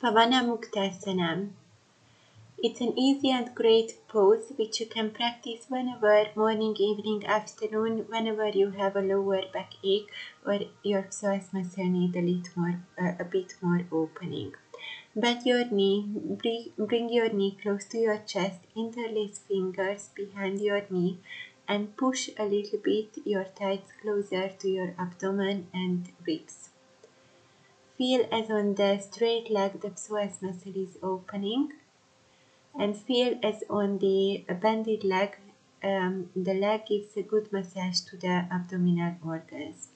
Pavana Muktasana. It's an easy and great pose which you can practice whenever, morning, evening, afternoon, whenever you have a lower back ache or your psoas muscle need a bit more opening. Bend your knee, bring your knee close to your chest, interlace fingers behind your knee and push a little bit your thighs closer to your abdomen and ribs. Feel as on the straight leg the psoas muscle is opening, and feel as on the bended leg, the leg gives a good massage to the abdominal organs.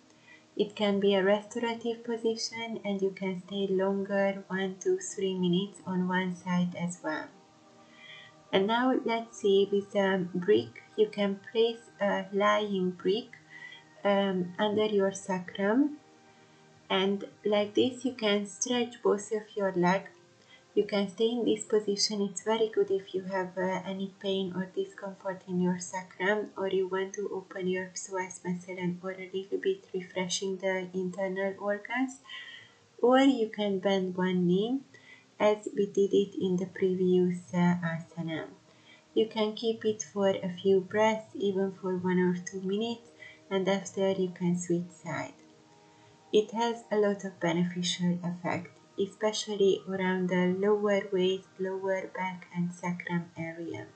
It can be a restorative position and you can stay longer, 1 to 3 minutes on one side as well. And now let's see, with a brick, you can place a lying brick under your sacrum, and like this you can stretch both of your legs. You can stay in this position. It's very good if you have any pain or discomfort in your sacrum, or you want to open your psoas muscle and or a little bit refreshing the internal organs. Or you can bend one knee as we did it in the previous asana. You can keep it for a few breaths, even for 1 or 2 minutes, and after you can switch side. It has a lot of beneficial effect, especially around the lower waist, lower back and sacrum area.